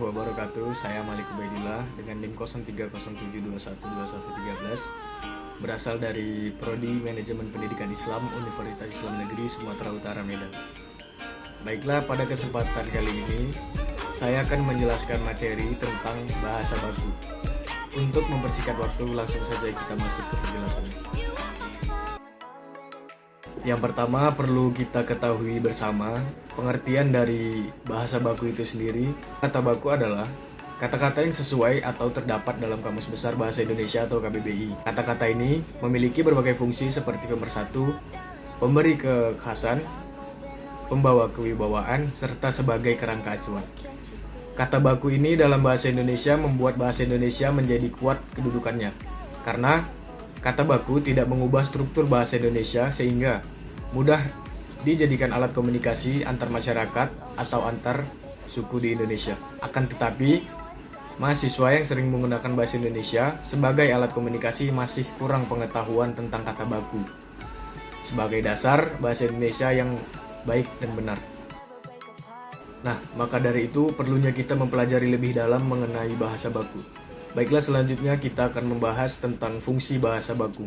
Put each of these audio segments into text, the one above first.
warahmatullahi wabarakatuh. Saya Malik Ubaidillah dengan NIM 0307212113 berasal dari Prodi Manajemen Pendidikan Islam Universitas Islam Negeri Sumatera Utara Medan. Baiklah, pada kesempatan kali ini saya akan menjelaskan materi tentang bahasa baku. Untuk mempersingkat waktu, langsung saja kita masuk ke penjelasannya. Yang pertama, perlu kita ketahui bersama pengertian dari bahasa baku itu sendiri. Kata baku adalah kata-kata yang sesuai atau terdapat dalam Kamus Besar Bahasa Indonesia atau KBBI. Kata-kata ini memiliki berbagai fungsi seperti pemersatu, pemberi kekhasan, pembawa kewibawaan, serta sebagai kerangka acuan. Kata baku ini dalam bahasa Indonesia membuat bahasa Indonesia menjadi kuat kedudukannya, karena kata baku tidak mengubah struktur bahasa Indonesia sehingga mudah dijadikan alat komunikasi antar masyarakat atau antar suku di Indonesia. Akan tetapi, mahasiswa yang sering menggunakan bahasa Indonesia sebagai alat komunikasi masih kurang pengetahuan tentang kata baku sebagai dasar bahasa Indonesia yang baik dan benar. Nah, maka dari itu perlunya kita mempelajari lebih dalam mengenai bahasa baku. Baiklah, selanjutnya kita akan membahas tentang fungsi bahasa baku.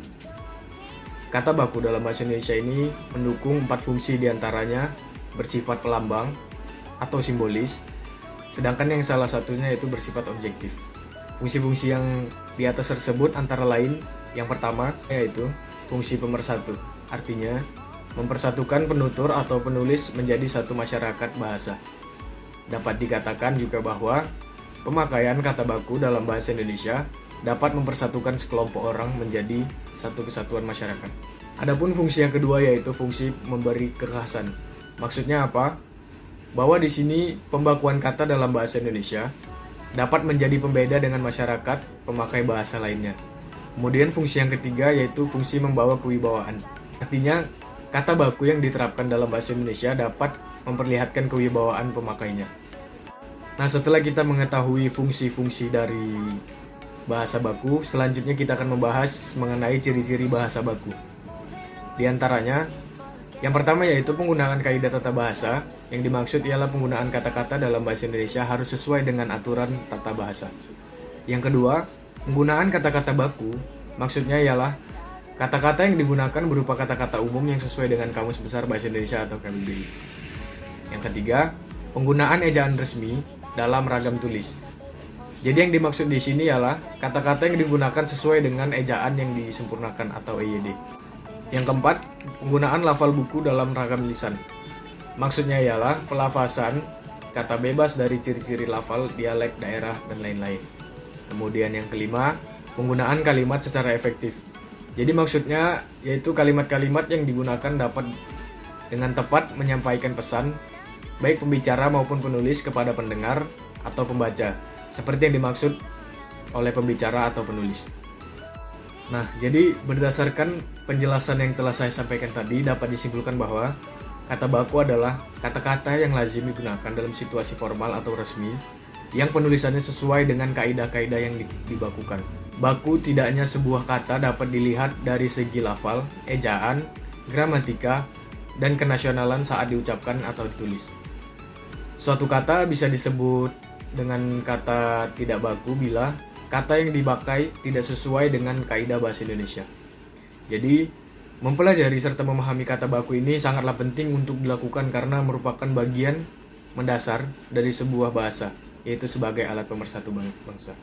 Kata baku dalam bahasa Indonesia ini mendukung 4 fungsi diantaranya bersifat pelambang atau simbolis, sedangkan yang salah satunya yaitu bersifat objektif. Fungsi-fungsi yang di atas tersebut antara lain, yang pertama yaitu fungsi pemersatu, artinya mempersatukan penutur atau penulis menjadi satu masyarakat bahasa. Dapat dikatakan juga bahwa pemakaian kata baku dalam bahasa Indonesia dapat mempersatukan sekelompok orang menjadi satu kesatuan masyarakat. Adapun fungsi yang kedua yaitu fungsi memberi kekhasan. Maksudnya apa? Bahwa di sini pembakuan kata dalam bahasa Indonesia dapat menjadi pembeda dengan masyarakat pemakai bahasa lainnya. Kemudian fungsi yang ketiga yaitu fungsi membawa kewibawaan. Artinya kata baku yang diterapkan dalam bahasa Indonesia dapat memperlihatkan kewibawaan pemakainya. Nah, setelah kita mengetahui fungsi-fungsi dari bahasa baku, selanjutnya kita akan membahas mengenai ciri-ciri bahasa baku. Di antaranya, yang pertama yaitu penggunaan kaidah tata bahasa. Yang dimaksud ialah penggunaan kata-kata dalam bahasa Indonesia harus sesuai dengan aturan tata bahasa. Yang kedua, penggunaan kata-kata baku, maksudnya ialah kata-kata yang digunakan berupa kata-kata umum yang sesuai dengan Kamus Besar Bahasa Indonesia atau KBBI. Yang ketiga, penggunaan ejaan resmi dalam ragam tulis. Jadi yang dimaksud di sini ialah kata-kata yang digunakan sesuai dengan ejaan yang disempurnakan atau EYD. Yang keempat, penggunaan lafal buku dalam ragam lisan. Maksudnya ialah pelafasan kata bebas dari ciri-ciri lafal, dialek, daerah, dan lain-lain. Kemudian yang kelima, penggunaan kalimat secara efektif. Jadi maksudnya yaitu kalimat-kalimat yang digunakan dapat dengan tepat menyampaikan pesan, baik pembicara maupun penulis kepada pendengar atau pembaca, seperti yang dimaksud oleh pembicara atau penulis. Nah, jadi berdasarkan penjelasan yang telah saya sampaikan tadi, dapat disimpulkan bahwa kata baku adalah kata-kata yang lazim digunakan dalam situasi formal atau resmi, yang penulisannya sesuai dengan kaidah-kaidah yang dibakukan. Baku tidak hanya sebuah kata, dapat dilihat dari segi lafal, ejaan, gramatika, dan kenasionalan saat diucapkan atau ditulis. Suatu kata bisa disebut dengan kata tidak baku bila kata yang dipakai tidak sesuai dengan kaidah bahasa Indonesia. Jadi, mempelajari serta memahami kata baku ini sangatlah penting untuk dilakukan karena merupakan bagian mendasar dari sebuah bahasa, yaitu sebagai alat pemersatu bangsa.